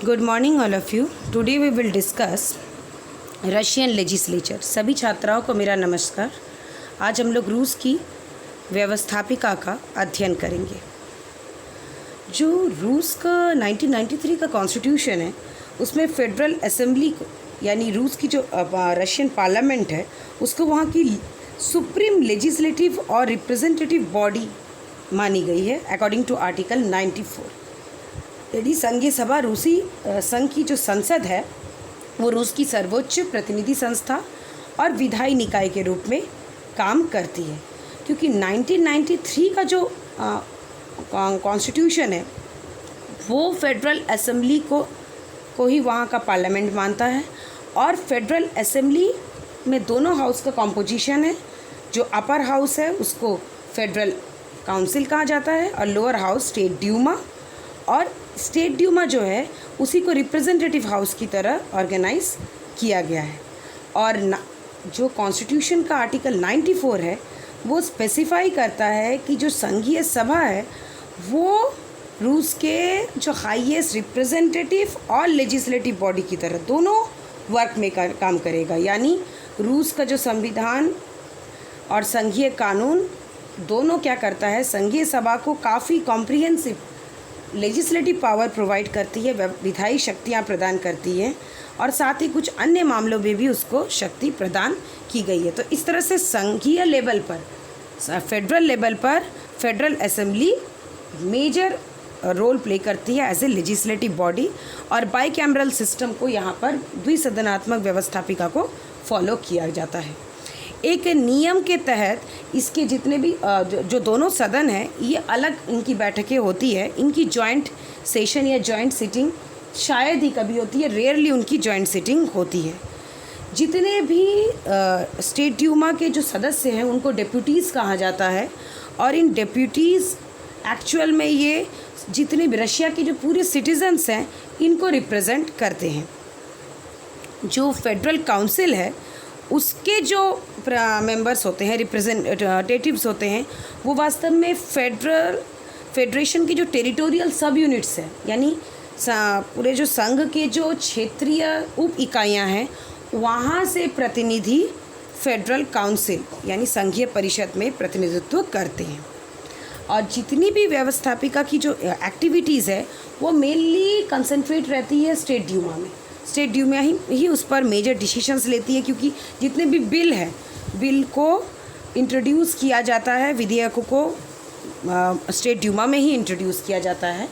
Good morning all of you. Today we will discuss Russian legislature. सभी छात्राओं को मेरा नमस्कार। आज हम लोग रूस की व्यवस्थापिका का अध्ययन करेंगे। जो रूस का 1993 का कॉन्स्टिट्यूशन है उसमें फेडरल असेंबली को यानी रूस की जो रशियन पार्लियामेंट है उसको वहाँ की सुप्रीम लेजिस्लेटिव और रिप्रेजेंटेटिव बॉडी मानी गई है अकॉर्डिंग टू आर्टिकल 94। यदि संघीय सभा रूसी संघ की जो संसद है वो रूस की सर्वोच्च प्रतिनिधि संस्था और विधायी निकाय के रूप में काम करती है, क्योंकि 1993 का जो कॉन्स्टिट्यूशन है वो फेडरल असेंबली को ही वहाँ का पार्लियामेंट मानता है। और फेडरल असेंबली में दोनों हाउस का कॉम्पोजिशन है। जो अपर हाउस है उसको फेडरल काउंसिल कहा जाता है और लोअर हाउस स्टेट ड्यूमा, और स्टेट ड्यूमा जो है उसी को रिप्रेजेंटेटिव हाउस की तरह ऑर्गेनाइज किया गया है। और जो कॉन्स्टिट्यूशन का आर्टिकल 94 है वो स्पेसिफाई करता है कि जो संघीय सभा है वो रूस के जो हाईएस्ट रिप्रेजेंटेटिव और लेजिस्लेटिव बॉडी की तरह दोनों वर्क में काम करेगा। यानी रूस का जो संविधान और संघीय कानून दोनों क्या करता है, संघीय सभा को काफ़ी कॉम्प्रिहेंसिव लेजिस्लेटिव पावर प्रोवाइड करती है, विधायी शक्तियाँ प्रदान करती है और साथ ही कुछ अन्य मामलों में भी उसको शक्ति प्रदान की गई है। तो इस तरह से संघीय लेवल पर, फेडरल लेवल पर federal assembly major role play करती है एज ए लेजिस्लेटिव बॉडी, और बाई कैमरल सिस्टम को यहाँ पर द्विसदनात्मक व्यवस्थापिका को फॉलो किया जाता है। एक नियम के तहत इसके जितने भी जो दोनों सदन हैं ये अलग इनकी बैठकें होती है। इनकी जॉइंट सेशन या जॉइंट सिटिंग शायद ही कभी होती है, रेयरली उनकी जॉइंट सिटिंग होती है। जितने भी स्टेट ड्यूमा के जो सदस्य हैं उनको डेप्यूटीज़ कहा जाता है, और इन डेप्यूटीज़ एक्चुअल में ये जितने भी रशिया के जो पूरे सिटीजन्स हैं इनको रिप्रेजेंट करते हैं। जो फेडरल काउंसिल है उसके जो मेंबर्स होते हैं, रिप्रेजेंटेटिव्स होते हैं, वो वास्तव में फेडरेशन की जो टेरिटोरियल सब यूनिट्स हैं, यानी पूरे जो संघ के जो क्षेत्रीय उप इकाइयाँ हैं वहाँ से प्रतिनिधि फेडरल काउंसिल यानी संघीय परिषद में प्रतिनिधित्व करते हैं। और जितनी भी व्यवस्थापिका की जो एक्टिविटीज़ है वो मेनली कंसंट्रेट रहती है स्टेट ड्यूमा में। स्टेट ड्यूमा ही उस पर मेजर डिसीशंस लेती है, क्योंकि जितने भी बिल को इंट्रोड्यूस किया जाता है, विधेयकों को स्टेट ड्यूमा में ही इंट्रोड्यूस किया जाता है।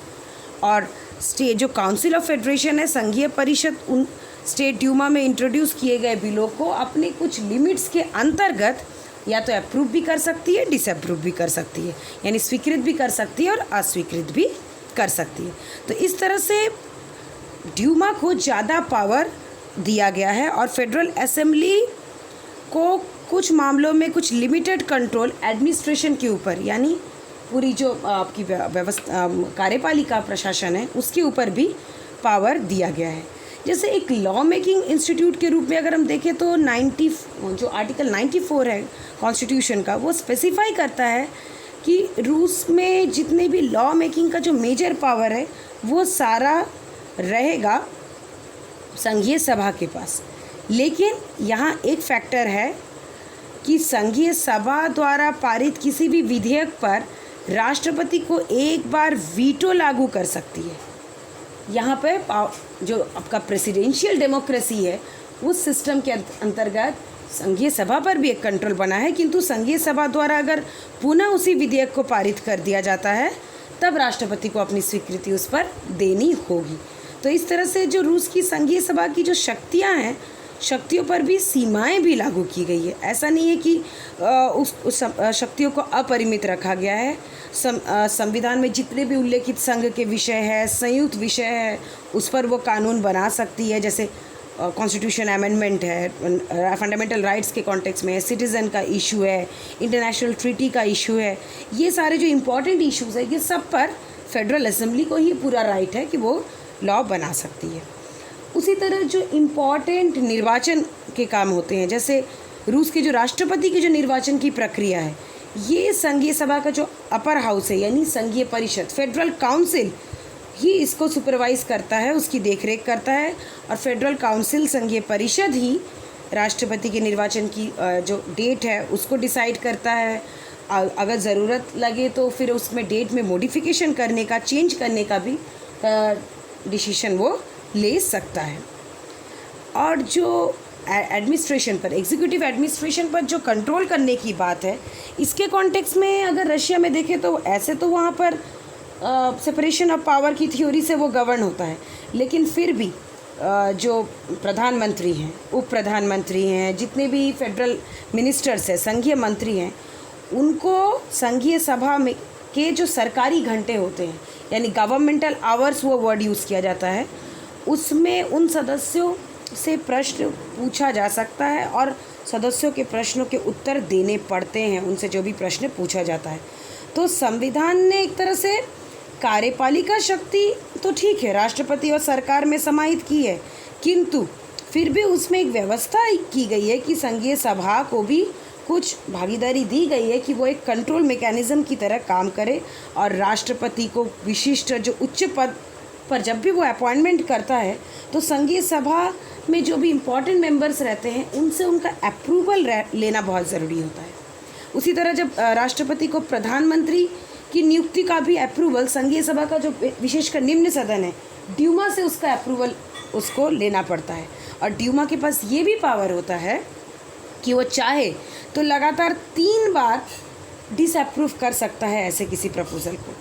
और जो काउंसिल ऑफ फेडरेशन है, संघीय परिषद, उन स्टेट ड्यूमा में इंट्रोड्यूस किए गए बिलों को अपने कुछ लिमिट्स के अंतर्गत या तो अप्रूव भी कर सकती है, डिसअप्रूव भी कर सकती है, यानी स्वीकृत भी कर सकती है और अस्वीकृत भी कर सकती है। तो इस तरह से ड्यूमा को ज़्यादा पावर दिया गया है और फेडरल असेंबली को कुछ मामलों में कुछ लिमिटेड कंट्रोल एडमिनिस्ट्रेशन के ऊपर, यानी पूरी जो आपकी व्यवस्था कार्यपालिका प्रशासन है उसके ऊपर भी पावर दिया गया है। जैसे एक लॉ मेकिंग इंस्टीट्यूट के रूप में अगर हम देखें तो जो आर्टिकल 94 है कॉन्स्टिट्यूशन का, वो स्पेसिफाई करता है कि रूस में जितने भी लॉ मेकिंग का जो मेजर पावर है वो सारा रहेगा संघीय सभा के पास। लेकिन यहाँ एक फैक्टर है कि संघीय सभा द्वारा पारित किसी भी विधेयक पर राष्ट्रपति को एक बार वीटो लागू कर सकती है। यहाँ पे जो आपका प्रेसिडेंशियल डेमोक्रेसी है उस सिस्टम के अंतर्गत संघीय सभा पर भी एक कंट्रोल बना है, किंतु संघीय सभा द्वारा अगर पुनः उसी विधेयक को पारित कर दिया जाता है तब राष्ट्रपति को अपनी स्वीकृति उस पर देनी होगी। तो इस तरह से जो रूस की संघीय सभा की जो शक्तियाँ हैं, शक्तियों पर भी सीमाएं भी लागू की गई है। ऐसा नहीं है कि उस शक्तियों को अपरिमित रखा गया है। संविधान में जितने भी उल्लेखित संघ के विषय है, संयुक्त विषय है, उस पर वो कानून बना सकती है। जैसे कॉन्स्टिट्यूशन अमेंडमेंट है, फंडामेंटल राइट्स के कॉन्टेक्स्ट में, सिटीज़न का इशू है, इंटरनेशनल ट्रीटी का इशू है, ये सारे जो इम्पोर्टेंट इश्यूज़ है ये सब पर फेडरल असेंबली को ही पूरा राइट है कि वो लॉ बना सकती है। उसी तरह जो इम्पॉर्टेंट निर्वाचन के काम होते हैं, जैसे रूस के जो राष्ट्रपति की जो निर्वाचन की प्रक्रिया है, ये संघीय सभा का जो अपर हाउस है यानी संघीय परिषद फेडरल काउंसिल ही इसको सुपरवाइज़ करता है, उसकी देखरेख करता है। और फेडरल काउंसिल संघीय परिषद ही राष्ट्रपति के निर्वाचन की जो डेट है उसको डिसाइड करता है। अगर ज़रूरत लगे तो फिर उसमें डेट में मॉडिफिकेशन करने का, चेंज करने का भी डिसीजन वो ले सकता है। और जो एडमिनिस्ट्रेशन पर, एग्जीक्यूटिव एडमिनिस्ट्रेशन पर जो कंट्रोल करने की बात है, इसके कॉन्टेक्स्ट में अगर रशिया में देखें तो ऐसे तो वहाँ पर सेपरेशन ऑफ पावर की थ्योरी से वो गवर्न होता है, लेकिन फिर भी जो प्रधानमंत्री हैं, उप प्रधानमंत्री हैं, जितने भी फेडरल मिनिस्टर्स हैं, संघीय मंत्री हैं, उनको संघीय सभा में के जो सरकारी घंटे होते हैं, यानी गवर्नमेंटल आवर्स, वो वर्ड यूज़ किया जाता है, उसमें उन सदस्यों से प्रश्न पूछा जा सकता है और सदस्यों के प्रश्नों के उत्तर देने पड़ते हैं, उनसे जो भी प्रश्न पूछा जाता है। तो संविधान ने एक तरह से कार्यपालिका शक्ति तो ठीक है राष्ट्रपति और सरकार में समाहित की है, किंतु फिर भी उसमें एक व्यवस्था की गई है कि संघीय सभा को भी कुछ भागीदारी दी गई है कि वो एक कंट्रोल मैकेनिज्म की तरह काम करे और राष्ट्रपति को विशिष्ट जो उच्च पद पर जब भी वो अपॉइंटमेंट करता है तो संघीय सभा में जो भी इम्पोर्टेंट मेंबर्स रहते हैं उनसे उनका अप्रूवल लेना बहुत ज़रूरी होता है। उसी तरह जब राष्ट्रपति को प्रधानमंत्री की नियुक्ति का भी अप्रूवल संघीय सभा का जो विशेषकर निम्न सदन है, ड्यूमा से उसका अप्रूवल उसको लेना पड़ता है। और ड्यूमा के पास ये भी पावर होता है कि वो चाहे तो लगातार 3 बार डिसअप्रूव कर सकता है ऐसे किसी प्रपोजल को।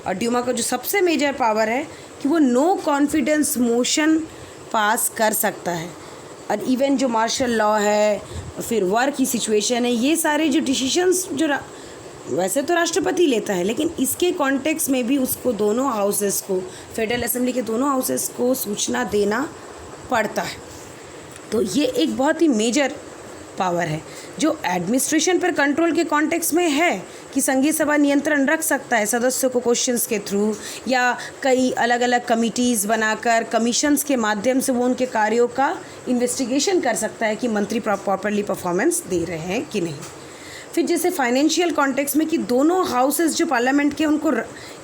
और ड्यूमा का जो सबसे मेजर पावर है कि वो नो कॉन्फिडेंस मोशन पास कर सकता है। और इवन जो मार्शल लॉ है, फिर वॉर की सिचुएशन है, ये सारे जो डिसीजंस जो वैसे तो राष्ट्रपति लेता है, लेकिन इसके कॉन्टेक्स्ट में भी उसको दोनों हाउसेस को, फेडरल असेंबली के दोनों हाउसेस को सूचना देना पड़ता है। तो ये एक बहुत ही मेजर पावर है जो एडमिनिस्ट्रेशन पर कंट्रोल के कॉन्टेक्स्ट में है कि संघीय सभा नियंत्रण रख सकता है सदस्यों को क्वेश्चंस के थ्रू या कई अलग अलग कमिटीज़ बनाकर, कमीशंस के माध्यम से वो उनके कार्यों का इन्वेस्टिगेशन कर सकता है कि मंत्री प्रॉपरली परफॉर्मेंस दे रहे हैं कि नहीं। फिर जैसे फाइनेंशियल कॉन्टेक्स्ट में कि दोनों हाउसेस जो पार्लियामेंट के, उनको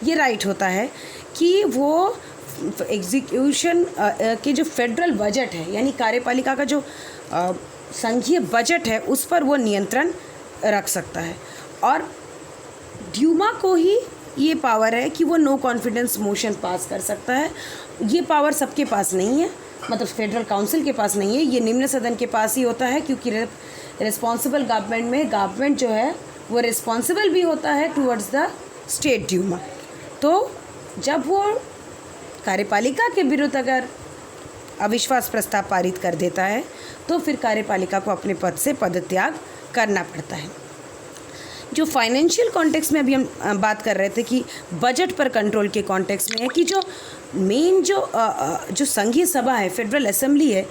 ये राइट होता है कि वो एग्जीक्यूशन के जो फेडरल बजट है, यानी कार्यपालिका का जो संघीय बजट है, उस पर वो नियंत्रण रख सकता है। और ड्यूमा को ही ये पावर है कि वो नो कॉन्फिडेंस मोशन पास कर सकता है। ये पावर सबके पास नहीं है, मतलब फेडरल काउंसिल के पास नहीं है, ये निम्न सदन के पास ही होता है, क्योंकि रिस्पॉन्सिबल गवर्नमेंट में गवर्नमेंट जो है वो रिस्पॉन्सिबल भी होता है टुवर्ड्स द स्टेट ड्यूमा। तो जब वो कार्यपालिका के विरुद्ध अगर अविश्वास प्रस्ताव पारित कर देता है तो फिर कार्यपालिका को अपने पद से पदत्याग करना पड़ता है। जो फाइनेंशियल कॉन्टेक्स्ट में अभी हम बात कर रहे थे कि बजट पर कंट्रोल के कॉन्टेक्स्ट में है कि जो मेन जो संघीय सभा है, फेडरल असेंबली है,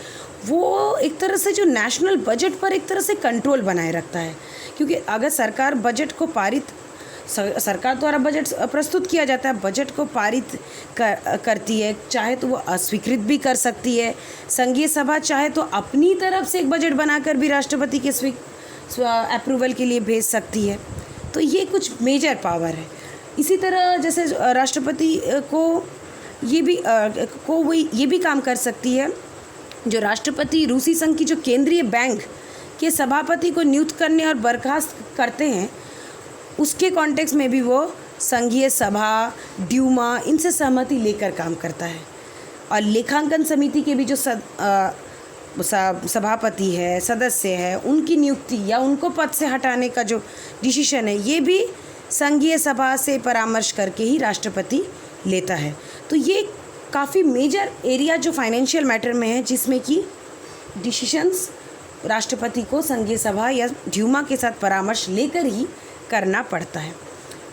वो एक तरह से जो नेशनल बजट पर एक तरह से कंट्रोल बनाए रखता है। क्योंकि अगर सरकार बजट को सरकार द्वारा बजट प्रस्तुत किया जाता है, बजट को पारित करती है, चाहे तो वो अस्वीकृत भी कर सकती है। संघीय सभा चाहे तो अपनी तरफ से एक बजट बनाकर भी राष्ट्रपति के अप्रूवल के लिए भेज सकती है। तो ये कुछ मेजर पावर है। इसी तरह जैसे राष्ट्रपति को ये भी काम कर सकती है, जो राष्ट्रपति रूसी संघ की जो केंद्रीय बैंक के सभापति को नियुक्त करने और बर्खास्त करते हैं, उसके कॉन्टेक्स्ट में भी वो संघीय सभा, ड्यूमा, इनसे सहमति लेकर काम करता है। और लेखांकन समिति के भी जो सभापति है, सदस्य है, उनकी नियुक्ति या उनको पद से हटाने का जो डिसीजन है, ये भी संघीय सभा से परामर्श करके ही राष्ट्रपति लेता है। तो ये काफ़ी मेजर एरिया जो फाइनेंशियल मैटर में है, जिसमें कि डिसीजंस राष्ट्रपति को संघीय सभा या ड्यूमा के साथ परामर्श लेकर ही करना पड़ता है।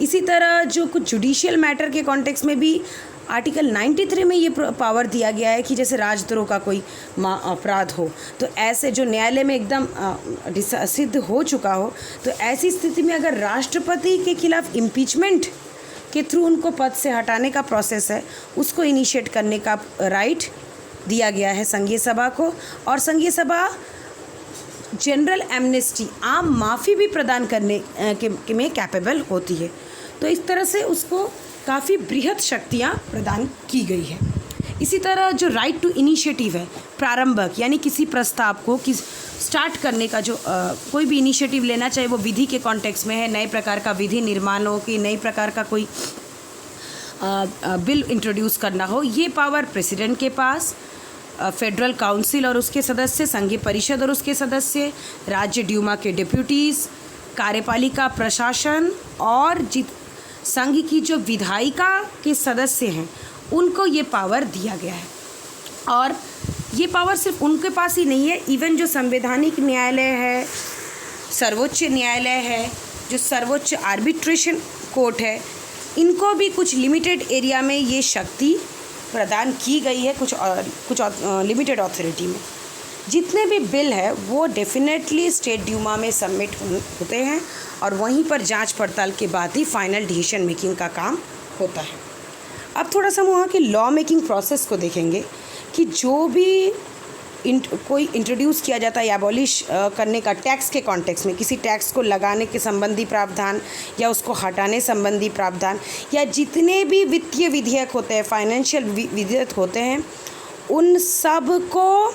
इसी तरह जो कुछ जुडिशियल मैटर के कॉन्टेक्स्ट में भी आर्टिकल 93 में ये पावर दिया गया है कि जैसे राजद्रोह का कोई अपराध हो, तो ऐसे जो न्यायालय में एकदम सिद्ध हो चुका हो, तो ऐसी स्थिति में अगर राष्ट्रपति के खिलाफ इम्पीचमेंट के थ्रू उनको पद से हटाने का प्रोसेस है, उसको इनिशिएट करने का राइट दिया गया है संघीय सभा को। और संघीय सभा जनरल एमनेस्टी, आम माफ़ी भी प्रदान करने में कैपेबल होती है। तो इस तरह से उसको काफ़ी बृहत शक्तियाँ प्रदान की गई है। इसी तरह जो राइट टू इनिशिएटिव है, प्रारंभक यानी किसी प्रस्ताव को स्टार्ट करने का जो कोई भी इनिशिएटिव लेना, चाहे वो विधि के कॉन्टेक्स्ट में है, नए प्रकार का विधि निर्माण हो कि नई प्रकार का कोई बिल इंट्रोड्यूस करना हो, ये पावर प्रेसिडेंट के पास, फेडरल काउंसिल और उसके सदस्य, संघीय परिषद और उसके सदस्य, राज्य ड्यूमा के डिप्यूटीज़, कार्यपालिका प्रशासन और संघ की जो विधायिका के सदस्य हैं उनको ये पावर दिया गया है। और ये पावर सिर्फ उनके पास ही नहीं है, इवन जो संवैधानिक न्यायालय है, सर्वोच्च न्यायालय है, जो सर्वोच्च आर्बिट्रेशन कोर्ट है, इनको भी कुछ लिमिटेड एरिया में ये शक्ति प्रदान की गई है, कुछ लिमिटेड अथॉरिटी में। जितने भी बिल है वो डेफिनेटली स्टेट ड्यूमा में सबमिट होते हैं और वहीं पर जांच पड़ताल के बाद ही फाइनल डिसीजन मेकिंग का काम होता है। अब थोड़ा सा हम वहाँ की लॉ मेकिंग प्रोसेस को देखेंगे कि जो भी कोई इंट्रोड्यूस किया जाता है या अबॉलिश करने का टैक्स के कॉन्टेक्स्ट में, किसी टैक्स को लगाने के संबंधी प्रावधान या उसको हटाने संबंधी प्रावधान, या जितने भी वित्तीय विधेयक होते हैं, फाइनेंशियल विधेयक होते हैं, उन सब को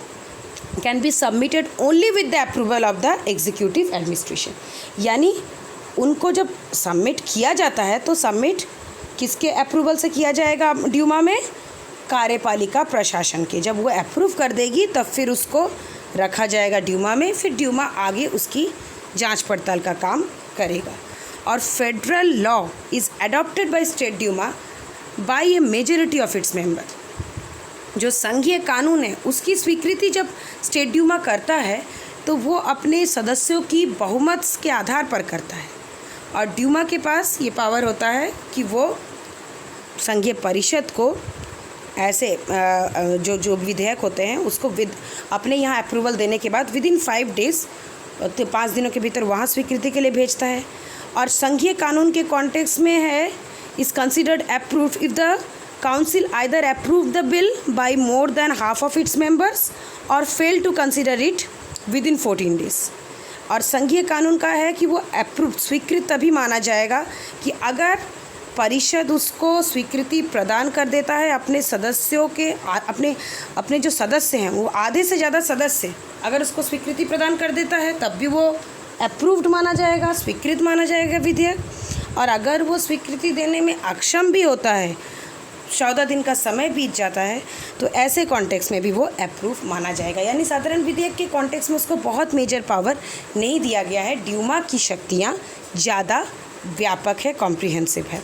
can be submitted only with the approval of the executive administration. यानी उनको जब सबमिट किया जाता है तो सबमिट किसके अप्रूवल से किया जाएगा ड्यूमा में? कार्यपालिका प्रशासन के। जब वो अप्रूव कर देगी तब फिर उसको रखा जाएगा ड्यूमा में, फिर ड्यूमा आगे उसकी जांच पड़ताल का काम करेगा। और federal law is adopted by state Duma by a majority of its member. जो संघीय कानून है उसकी स्वीकृति जब स्टेट ड्यूमा करता है तो वो अपने सदस्यों की बहुमत के आधार पर करता है। और ड्यूमा के पास ये पावर होता है कि वो संघीय परिषद को ऐसे जो विधेयक होते हैं उसको अपने यहाँ अप्रूवल देने के बाद विदिन 5 डेज़, 5 दिनों के भीतर वहाँ स्वीकृति के लिए भेजता है। और संघीय कानून के कॉन्टेक्स्ट में है is considered approved if the council either approve the bill by more than half of its members or fail to consider it within 14 days. और संघीय कानून का है कि वो अप्रूव स्वीकृत तभी माना जाएगा कि अगर परिषद उसको स्वीकृति प्रदान कर देता है अपने सदस्यों के, अपने जो सदस्य हैं वो आधे से ज़्यादा सदस्य अगर उसको स्वीकृति प्रदान कर देता है तब भी वो अप्रूव्ड माना जाएगा, स्वीकृत माना जाएगा विधेयक। और अगर वो स्वीकृति देने में अक्षम भी होता है, 14 दिन का समय बीत जाता है, तो ऐसे कॉन्टेक्स्ट में भी वो अप्रूव माना जाएगा। यानी साधारण विधेयक के कॉन्टेक्स्ट में उसको बहुत मेजर पावर नहीं दिया गया है। ड्यूमा की शक्तियाँ ज़्यादा व्यापक है, कॉम्प्रिहेंसिव है।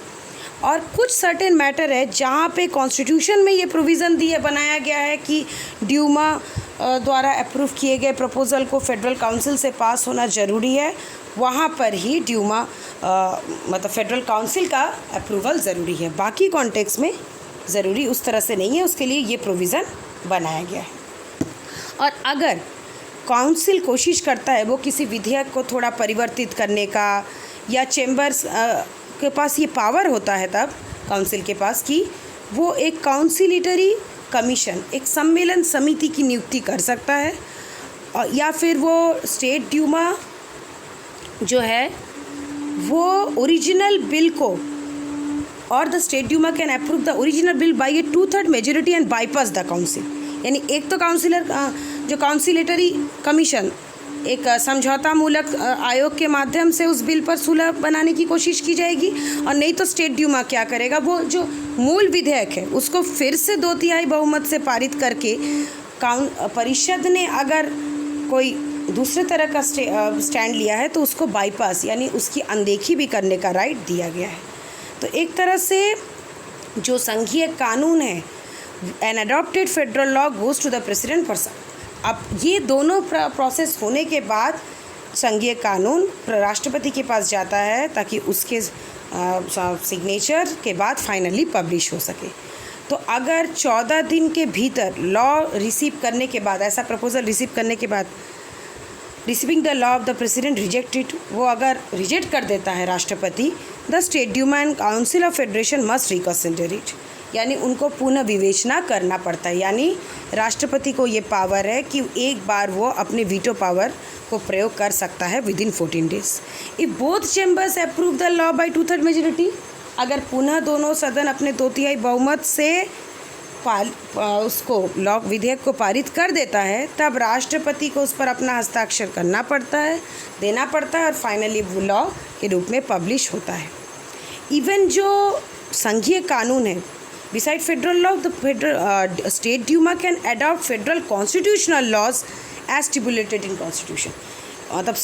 और कुछ सर्टेन मैटर है जहाँ पे कॉन्स्टिट्यूशन में ये प्रोविज़न बनाया गया है कि ड्यूमा द्वारा अप्रूव किए गए प्रपोज़ल को फेडरल काउंसिल से पास होना ज़रूरी है, वहाँ पर ही ड्यूमा मतलब फेडरल काउंसिल का अप्रूवल ज़रूरी है। बाकी कॉन्टेक्स्ट में ज़रूरी उस तरह से नहीं है, उसके लिए ये प्रोविज़न बनाया गया है। और अगर काउंसिल कोशिश करता है वो किसी विधेयक को थोड़ा परिवर्तित करने का, या चेंबर्स के पास ये पावर होता है तब काउंसिल के पास कि वो एक काउंसिलेटरी कमीशन, एक सम्मेलन समिति की नियुक्ति कर सकता है, और या फिर वो स्टेट ड्यूमा जो है वो ओरिजिनल बिल को, और the state Duma can approve the original bill by a 2/3 majority and bypass the council. यानी एक तो जो काउंसिलेटरी कमीशन एक समझौता मूलक आयोग के माध्यम से उस बिल पर सुलह बनाने की कोशिश की जाएगी, और नहीं तो स्टेट ड्यूमा क्या करेगा, वो जो मूल विधेयक है उसको फिर से 2/3 बहुमत से पारित करके परिषद ने अगर कोई दूसरे तरह का स्टैंड लिया है तो उसको बाईपास यानी उसकी अनदेखी भी करने का राइट दिया गया है। तो एक तरह से जो संघीय कानून है, an adopted federal law goes to the president for. अब ये दोनों प्रोसेस होने के बाद संघीय कानून राष्ट्रपति के पास जाता है ताकि उसके सिग्नेचर के बाद फाइनली पब्लिश हो सके। तो अगर 14 दिन के भीतर लॉ रिसीव करने के बाद, ऐसा प्रपोजल रिसीव करने के बाद, receiving the law of the president rejected, वो अगर रिजेक्ट कर देता है राष्ट्रपति, the state Duma and council of federation must reconsider it, यानी उनको पुनः विवेचना करना पड़ता है। यानी राष्ट्रपति को ये पावर है कि एक बार वो अपने वीटो पावर को प्रयोग कर सकता है within 14 days. If both chambers approve the law by 2/3 majority, अगर पुनः दोनों सदन अपने 2/3 बहुमत से उसको लॉ विधेयक को पारित कर देता है, तब राष्ट्रपति को उस पर अपना हस्ताक्षर करना पड़ता है, देना पड़ता है और फाइनली वो लॉ के रूप में पब्लिश होता है। इवन जो संघीय कानून है, beside federal law, the federal state Duma can adopt federal constitutional laws as stipulated in constitution. मतलब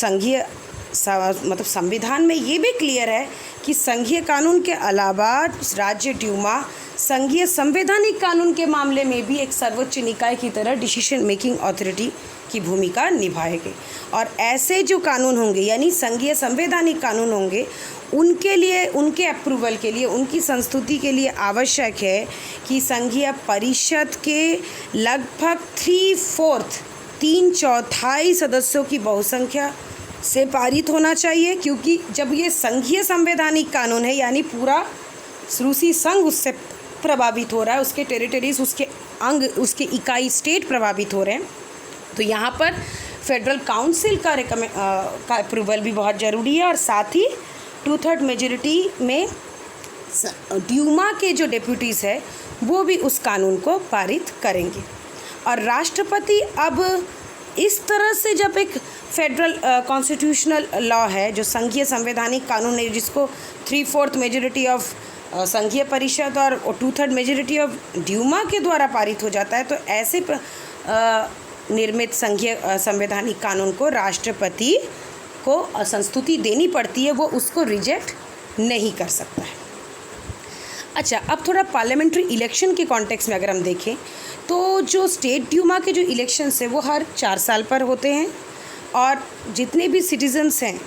मतलब संविधान में ये भी क्लियर है कि संघीय कानून के अलावा राज्य ड्यूमा संघीय संवैधानिक कानून के मामले में भी एक सर्वोच्च निकाय की तरह डिसीजन मेकिंग अथॉरिटी की भूमिका निभाएगी। और ऐसे जो कानून होंगे, यानी संघीय संवैधानिक कानून होंगे, उनके लिए, उनके अप्रूवल के लिए, उनकी संस्तुति के लिए आवश्यक है कि संघीय परिषद के लगभग 3/4 सदस्यों की बहुसंख्या से पारित होना चाहिए। क्योंकि जब ये संघीय संवैधानिक कानून है, यानी पूरा रूसी संघ उससे प्रभावित हो रहा है, उसके टेरिटरीज, उसके अंग, उसके इकाई स्टेट प्रभावित हो रहे हैं, तो यहाँ पर फेडरल काउंसिल का अप्रूवल भी बहुत ज़रूरी है। और साथ ही 2/3 मेजॉरिटी में ड्यूमा के जो डेप्यूटीज़ है वो भी उस कानून को पारित करेंगे। और राष्ट्रपति अब इस तरह से, जब एक फेडरल कॉन्स्टिट्यूशनल लॉ है जो संघीय संवैधानिक कानून है, जिसको 3/4 मेजॉरिटी ऑफ संघीय परिषद और 2/3 मेजॉरिटी ऑफ ड्यूमा के द्वारा पारित हो जाता है, तो ऐसे निर्मित संघीय संवैधानिक कानून को राष्ट्रपति को संस्तुति देनी पड़ती है, वो उसको रिजेक्ट नहीं कर सकता है। अच्छा, अब थोड़ा पार्लियामेंट्री इलेक्शन के कॉन्टेक्स्ट में अगर हम देखें तो जो स्टेट ड्यूमा के जो इलेक्शंस हैं वो हर 4 साल पर होते हैं। और जितने भी सिटीजन्स हैं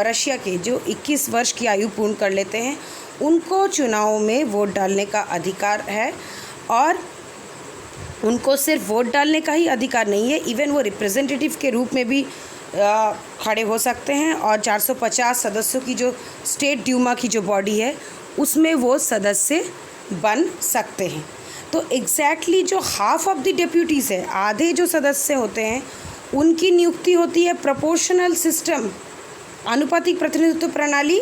रशिया के जो 21 वर्ष की आयु पूर्ण कर लेते हैं, उनको चुनाव में वोट डालने का अधिकार है। और उनको सिर्फ वोट डालने का ही अधिकार नहीं है, इवन वो रिप्रेजेंटेटिव के रूप में भी खड़े हो सकते हैं। और 450 सदस्यों की जो स्टेट ड्यूमा की जो बॉडी है उसमें वो सदस्य बन सकते हैं। तो एग्जैक्टली जो हाफ ऑफ द डेप्यूटीज़ है, आधे जो सदस्य होते हैं, उनकी नियुक्ति होती है प्रोपोर्शनल सिस्टम, आनुपातिक प्रतिनिधित्व प्रणाली,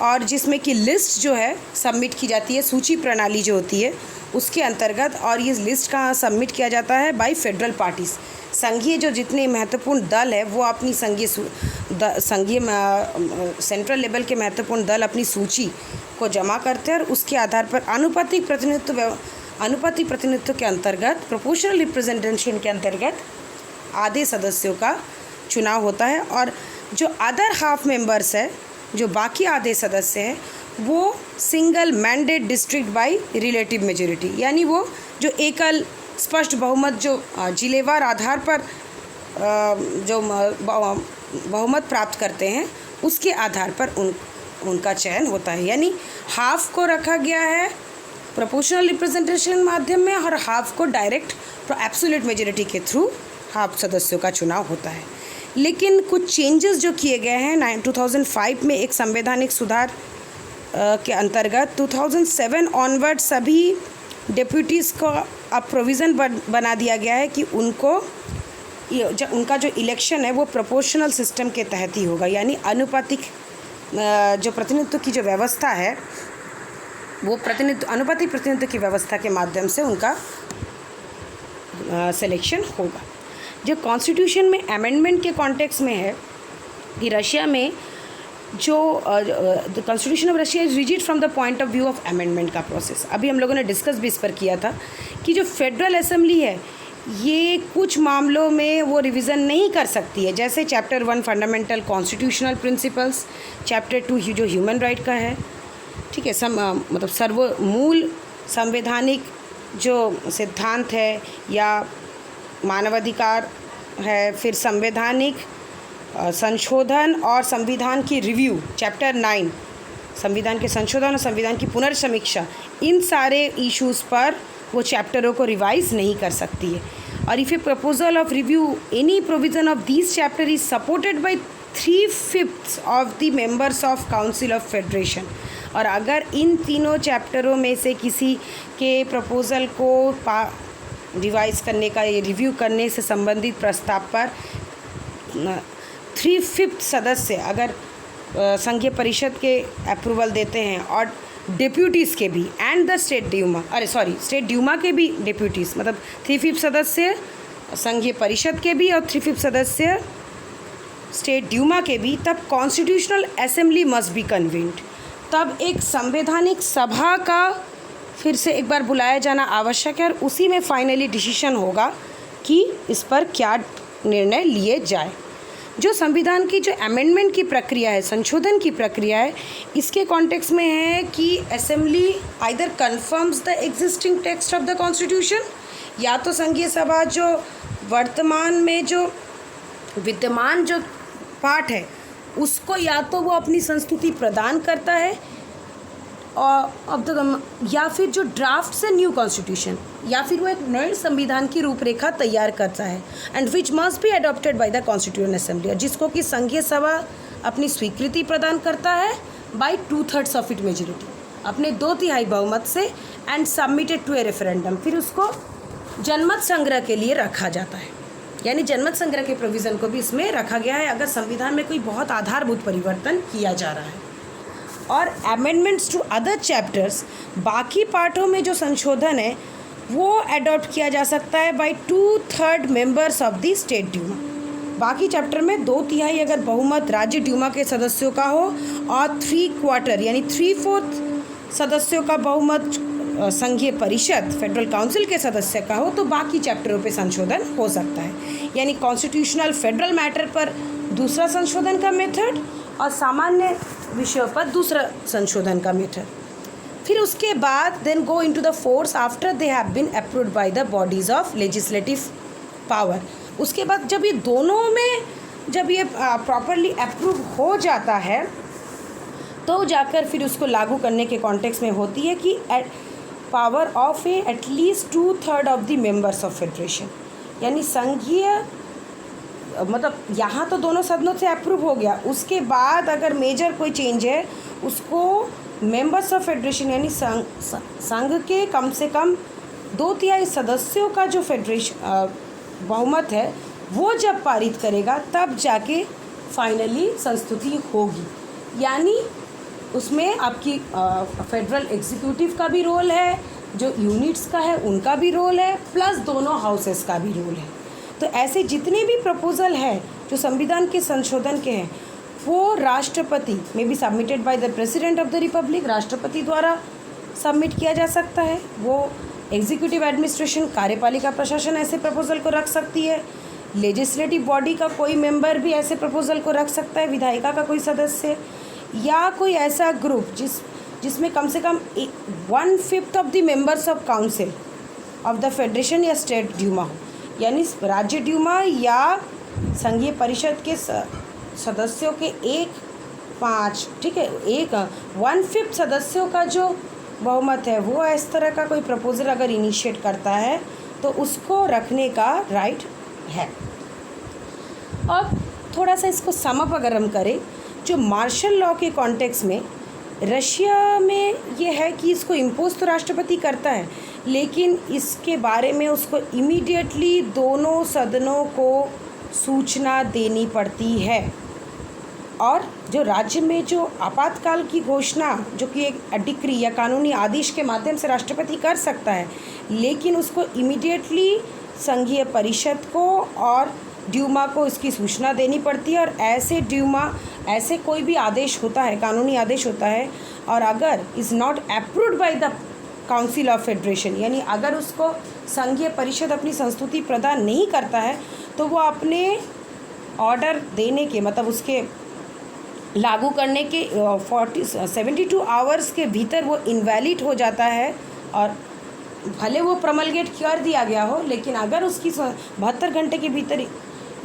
और जिसमें कि लिस्ट जो है सबमिट की जाती है, सूची प्रणाली जो होती है उसके अंतर्गत। और ये लिस्ट कहाँ सबमिट किया जाता है? By federal parties. संघीय जो जितने महत्वपूर्ण दल है वो अपनी संघीय सेंट्रल लेवल के महत्वपूर्ण दल अपनी सूची को जमा करते हैं और उसके आधार पर आनुपातिक प्रतिनिधित्व के अंतर्गत, प्रोपोर्शनल रिप्रेजेंटेशन के अंतर्गत आधे सदस्यों का चुनाव होता है। और जो अदर हाफ मेंबर्स है, जो बाकी आधे सदस्य हैं, वो single mandate district by relative majority, यानी वो जो एकल स्पष्ट बहुमत, जो जिलेवार आधार पर जो बहुमत प्राप्त करते हैं, उसके आधार पर उनका चयन होता है। यानी हाफ को रखा गया है प्रोपोर्शनल रिप्रेजेंटेशन माध्यम में और हाफ को डायरेक्ट एब्सोल्यूट मेजॉरिटी के थ्रू हाफ सदस्यों का चुनाव होता है। लेकिन कुछ चेंजेस जो किए गए हैं 2005 में एक संवैधानिक सुधार के अंतर्गत 2007 ऑनवर्ड सभी डेप्यूटीज़ को अब प्रोविज़न बना दिया गया है कि उनका जो इलेक्शन है वो प्रोपोर्शनल सिस्टम के तहत ही होगा। यानी अनुपातिक जो प्रतिनिधित्व की जो व्यवस्था है वो अनुपातिक प्रतिनिधित्व की व्यवस्था के माध्यम से उनका सिलेक्शन होगा। जो कॉन्स्टिट्यूशन में अमेंडमेंट के कॉन्टेक्स्ट में है कि रशिया में जो the constitution of Russia is rigid from the point of view of amendment का प्रोसेस। अभी हम लोगों ने डिस्कस भी इस पर किया था कि जो फेडरल असेंबली है ये कुछ मामलों में वो रिवीजन नहीं कर सकती है, जैसे chapter 1 fundamental constitutional principles, chapter 2 जो ह्यूमन राइट का है, ठीक है, मतलब सर्वमूल संवैधानिक जो सिद्धांत है या मानवाधिकार है, फिर संवैधानिक संशोधन और संविधान की रिव्यू, चैप्टर 9 संविधान के संशोधन और संविधान की पुनर्समीक्षा, इन सारे इश्यूज़ पर वो चैप्टरों को रिवाइज नहीं कर सकती है। और if A proposal of review any provision of this chapter is supported by 3/5 of the members of council of federation, और अगर इन तीनों चैप्टरों में से किसी के प्रपोज़ल को रिवाइज करने का, ये रिव्यू करने से संबंधित प्रस्ताव पर 3/5 सदस्य अगर संघीय परिषद के अप्रूवल देते हैं और डिप्यूटीज़ के भी and the state Duma, state Duma के भी डिप्यूटीज़, मतलब 3/5 सदस्य संघीय परिषद के भी और 3/5 सदस्य स्टेट ड्यूमा के भी, तब constitutional assembly must be convened, तब एक संवैधानिक सभा का फिर से एक बार बुलाया जाना आवश्यक है और उसी में फाइनली डिसीजन होगा कि इस पर क्या निर्णय लिए जाए। जो संविधान की जो अमेंडमेंट की प्रक्रिया है, संशोधन की प्रक्रिया है, इसके कॉन्टेक्स्ट में है कि assembly either confirms the existing text of the constitution, या तो संघीय सभा जो वर्तमान में जो विद्यमान जो पाठ है उसको या तो वो अपनी संस्तुति प्रदान करता है और या फिर जो ड्राफ्ट से न्यू कॉन्स्टिट्यूशन, या फिर वो एक नए संविधान की रूपरेखा तैयार करता है and which must be adopted by the constituent assembly, जिसको कि संघीय सभा अपनी स्वीकृति प्रदान करता है बाय 2/3 ऑफ इट मेजोरिटी, अपने 2/3 बहुमत से, and submitted to a referendum, फिर उसको जनमत संग्रह के लिए रखा जाता है। यानी जनमत संग्रह के प्रोविज़न को भी इसमें रखा गया है अगर संविधान में कोई बहुत आधारभूत परिवर्तन किया जा रहा है। और अमेंडमेंट्स टू अदर चैप्टर्स, बाकी पार्टों में जो संशोधन है वो अडॉप्ट किया जा सकता है by 2/3 members of the state Duma. बाकी चैप्टर में 2/3 अगर बहुमत राज्य ड्यूमा के सदस्यों का हो और 3/4 यानी 3/4 सदस्यों का बहुमत संघीय परिषद फेडरल काउंसिल के सदस्य का हो, तो बाकी चैप्टरों पे संशोधन हो सकता है। यानी कॉन्स्टिट्यूशनल फेडरल मैटर पर दूसरा संशोधन का मेथड और सामान्य विषयों पर दूसरा संशोधन का मेथड। फिर उसके बाद then go into the force after they have been approved by the bodies of legislative power. उसके बाद जब ये दोनों में जब ये प्रॉपरली अप्रूव हो जाता है तो जाकर फिर उसको लागू करने के कॉन्टेक्स्ट में होती है कि power of A at least 2/3 of the members of federation, यानी संघीय मतलब यहाँ तो दोनों सदनों से अप्रूव हो गया, उसके बाद अगर मेजर कोई चेंज है उसको मेंबर्स ऑफ फेडरेशन यानी संघ के कम से कम 2/3 सदस्यों का जो फेडरेशन बहुमत है वो जब पारित करेगा तब जाके फाइनली संस्तुति होगी। यानी उसमें आपकी फेडरल एग्जीक्यूटिव का भी रोल है, जो यूनिट्स का है उनका भी रोल है, प्लस दोनों हाउसेस का भी रोल है। तो ऐसे जितने भी प्रपोजल हैं जो संविधान के संशोधन के हैं वो राष्ट्रपति में भी submitted by the president of the Republic, राष्ट्रपति द्वारा सबमिट किया जा सकता है। वो एग्जीक्यूटिव एडमिनिस्ट्रेशन कार्यपालिका प्रशासन ऐसे प्रपोजल को रख सकती है। लेजिस्लेटिव बॉडी का कोई मेंबर भी ऐसे प्रपोजल को रख सकता है, विधायिका का कोई सदस्य या कोई ऐसा ग्रुप जिसमें कम से कम 1/5 of the members of council of the federation या स्टेट ड्यूमा हो, यानी राज्य ड्यूमा या संघीय परिषद के सदस्यों के 1/5 सदस्यों का जो बहुमत है वो इस तरह का कोई प्रपोजल अगर इनिशिएट करता है तो उसको रखने का राइट है। अब थोड़ा सा इसको समअप अगर हम करें, जो मार्शल लॉ के कॉन्टेक्स्ट में रशिया में ये है कि इसको इम्पोज तो राष्ट्रपति करता है, लेकिन इसके बारे में उसको इमीडिएटली दोनों सदनों को सूचना देनी पड़ती है। और जो राज्य में जो आपातकाल की घोषणा जो कि एक डिक्री या कानूनी आदेश के माध्यम से राष्ट्रपति कर सकता है, लेकिन उसको इमीडिएटली संघीय परिषद को और ड्यूमा को इसकी सूचना देनी पड़ती है। और ऐसे कोई भी आदेश होता है, कानूनी आदेश होता है, और अगर is not approved by the council of federation, यानी अगर उसको संघीय परिषद अपनी संस्तुति प्रदान नहीं करता है तो वो अपने ऑर्डर देने के मतलब उसके लागू करने के 72 आवर्स के भीतर वो इनवैलिड हो जाता है। और भले वो प्रमलगेट कर दिया गया हो, लेकिन अगर उसकी 72 घंटे के भीतर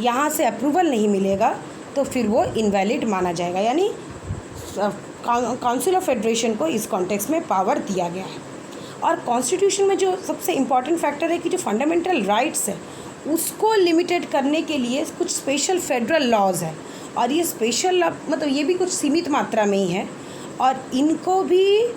यहाँ से अप्रूवल नहीं मिलेगा तो फिर वो इनवैलिड माना जाएगा। यानी काउंसिल ऑफ फेडरेशन को इस कॉन्टेक्स्ट में पावर दिया गया है। और कॉन्स्टिट्यूशन में जो सबसे इम्पॉर्टेंट फैक्टर है कि जो फंडामेंटल राइट्स है उसको लिमिटेड करने के लिए कुछ स्पेशल फेडरल लॉज है, और ये स्पेशल मतलब ये भी कुछ सीमित मात्रा में ही है, और इनको भी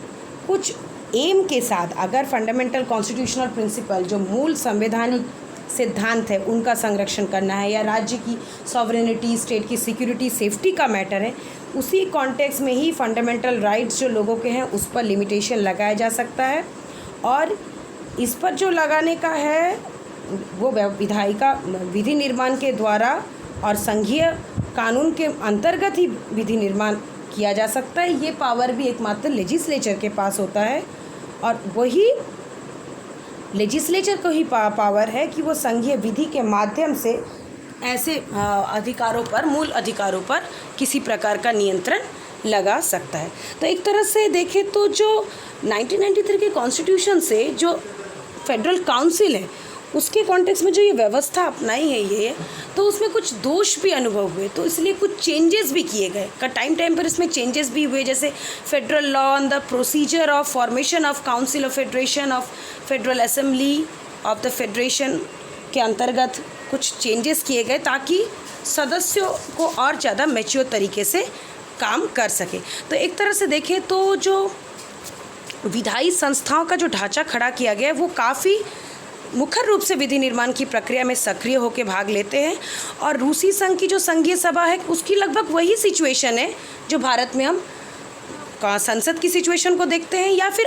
कुछ एम के साथ अगर फंडामेंटल कॉन्स्टिट्यूशनल प्रिंसिपल जो मूल संवैधानिक सिद्धांत है उनका संरक्षण करना है, या राज्य की सॉवरेनिटी, स्टेट की सिक्योरिटी, सेफ्टी का मैटर है, उसी कॉन्टेक्स्ट में ही फंडामेंटल राइट्स जो लोगों के हैं उस पर लिमिटेशन लगाया जा सकता है, और इस पर जो लगाने का है वो विधायिका विधि निर्माण के द्वारा और संघीय कानून के अंतर्गत ही विधि निर्माण किया जा सकता है। ये पावर भी एकमात्र लेजिस्लेचर के पास होता है, और वही लेजिस्लेचर को ही पावर है कि वो संघीय विधि के माध्यम से ऐसे अधिकारों पर, मूल अधिकारों पर किसी प्रकार का नियंत्रण लगा सकता है। तो एक तरह से देखें तो जो 1993 के कॉन्स्टिट्यूशन से जो फेडरल काउंसिल है उसके कॉन्टेक्स्ट में जो ये व्यवस्था अपनाई है ये, तो उसमें कुछ दोष भी अनुभव हुए, तो इसलिए कुछ चेंजेस भी किए गए का टाइम पर इसमें चेंजेस भी हुए। जैसे federal law on the procedure of formation of council of federation of federal assembly of the federation के अंतर्गत कुछ चेंजेस किए गए ताकि सदस्यों को और ज़्यादा मैच्योर तरीके से काम कर सके। तो एक तरह से देखें तो जो विधायी संस्थाओं का जो ढांचा खड़ा किया गया है वो काफ़ी मुखर रूप से विधि निर्माण की प्रक्रिया में सक्रिय होकर भाग लेते हैं, और रूसी संघ की जो संघीय सभा है उसकी लगभग वही सिचुएशन है जो भारत में हम संसद की सिचुएशन को देखते हैं, या फिर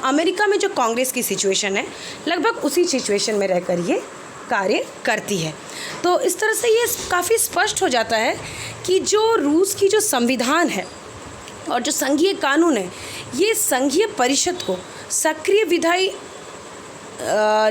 अमेरिका में जो कांग्रेस की सिचुएशन है लगभग उसी सिचुएशन में रहकर ये कार्य करती है। तो इस तरह से ये काफ़ी स्पष्ट हो जाता है कि जो रूस की जो संविधान है और जो संघीय कानून है ये संघीय परिषद को सक्रिय विधायी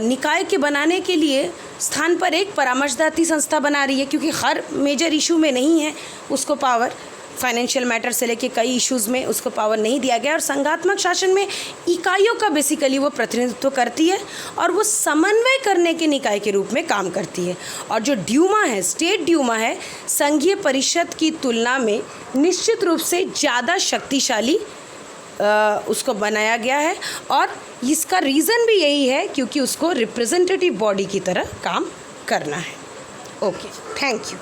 निकाय के बनाने के लिए स्थान पर एक परामर्शदात्री संस्था बना रही है, क्योंकि हर मेजर इशू में नहीं है उसको पावर, फाइनेंशियल मैटर से लेके कई इश्यूज़ में उसको पावर नहीं दिया गया, और संघात्मक शासन में इकाइयों का बेसिकली वो प्रतिनिधित्व करती है और वो समन्वय करने के निकाय के रूप में काम करती है। और जो ड्यूमा है, स्टेट ड्यूमा है, संघीय परिषद की तुलना में निश्चित रूप से ज़्यादा शक्तिशाली उसको बनाया गया है, और इसका रीज़न भी यही है क्योंकि उसको रिप्रेजेंटेटिव बॉडी की तरह काम करना है। Okay, thank you.